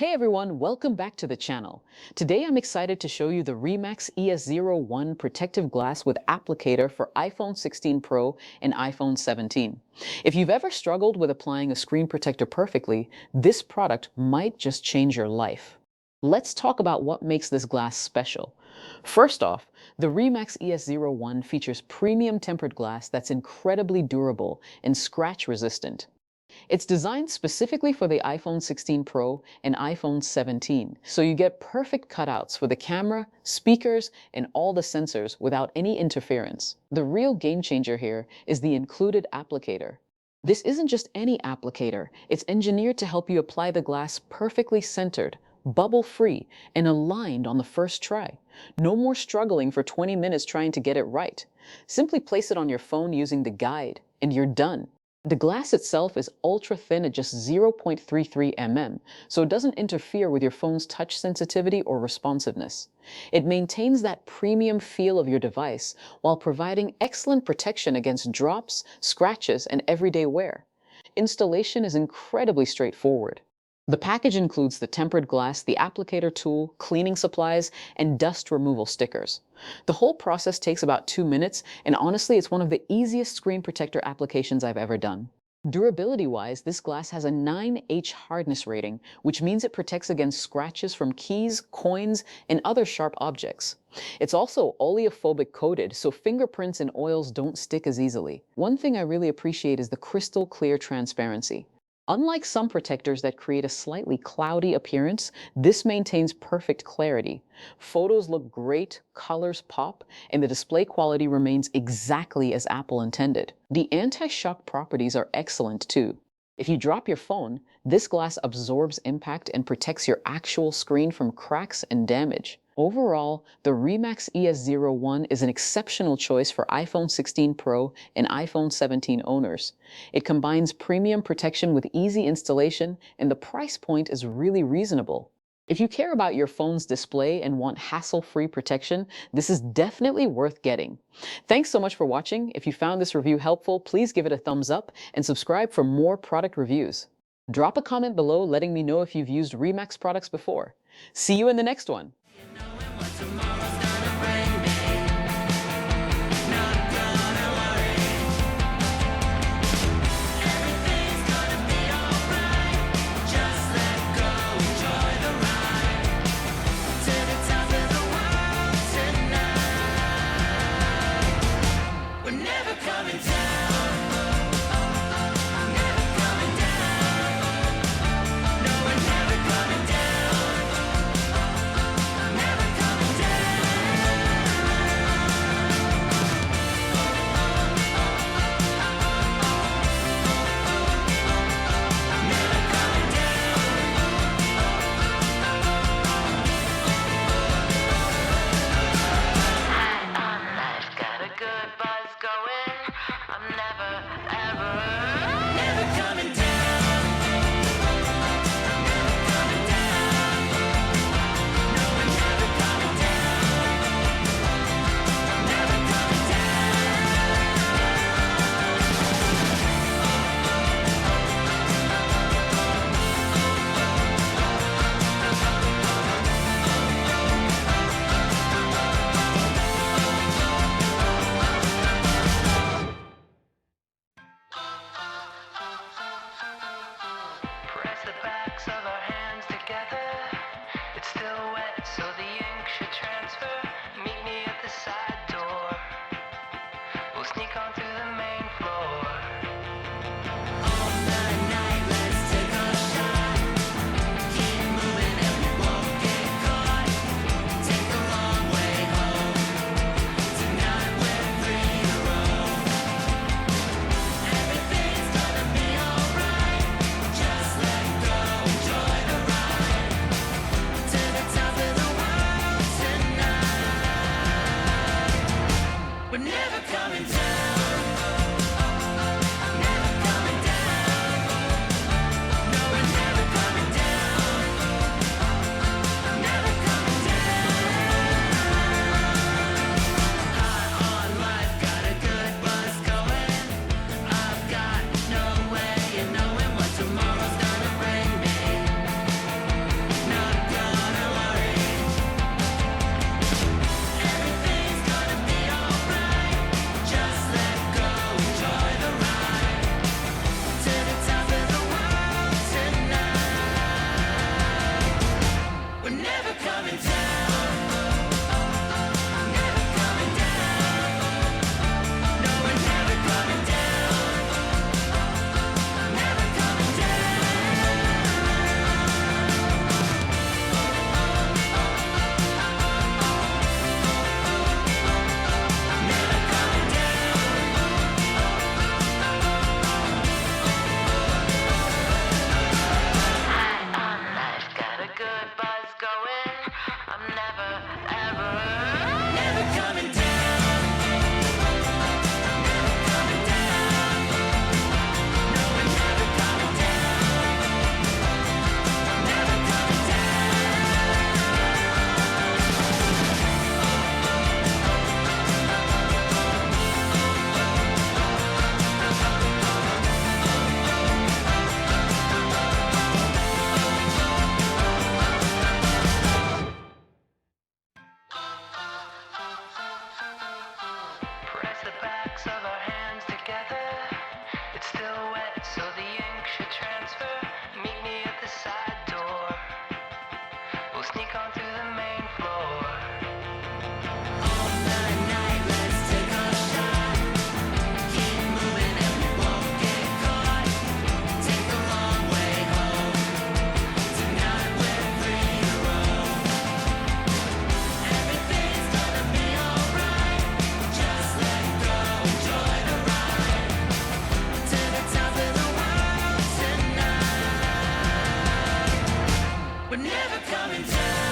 Hey everyone, welcome back to the channel. Today I'm excited to show you the Remax ES-01 protective glass with applicator for iPhone 16 Pro and iPhone 17. If you've ever struggled with applying a screen protector perfectly, this product might just change your life. Let's talk about what makes this glass special. First off, the Remax ES-01 features premium tempered glass that's incredibly durable and scratch resistant. It's designed specifically for the iPhone 16 Pro and iPhone 17, so you get perfect cutouts for the camera, speakers, and all the sensors without any interference. The real game changer here is the included applicator. This isn't just any applicator, it's engineered to help you apply the glass perfectly centered, bubble-free, and aligned on the first try. No more struggling for 20 minutes trying to get it right. Simply place it on your phone using the guide, and you're done. The glass itself is ultra thin at just 0.33 mm, so it doesn't interfere with your phone's touch sensitivity or responsiveness. It maintains that premium feel of your device while providing excellent protection against drops, scratches, and everyday wear. Installation is incredibly straightforward. The package includes the tempered glass, the applicator tool, cleaning supplies, and dust removal stickers. The whole process takes about 2 minutes, and honestly, it's one of the easiest screen protector applications I've ever done. Durability-wise, this glass has a 9H hardness rating, which means it protects against scratches from keys, coins, and other sharp objects. It's also oleophobic coated, so fingerprints and oils don't stick as easily. One thing I really appreciate is the crystal clear transparency. Unlike some protectors that create a slightly cloudy appearance, this maintains perfect clarity. Photos look great, colors pop, and the display quality remains exactly as Apple intended. The anti-shock properties are excellent too. If you drop your phone, this glass absorbs impact and protects your actual screen from cracks and damage. Overall, the Remax ES-01 is an exceptional choice for iPhone 16 Pro and iPhone 17 owners. It combines premium protection with easy installation, and the price point is really reasonable. If you care about your phone's display and want hassle-free protection, this is definitely worth getting. Thanks so much for watching. If you found this review helpful, please give it a thumbs up and subscribe for more product reviews. Drop a comment below letting me know if you've used Remax products before. See you in the next one. We'll sneak on through the main floor. We're never coming down.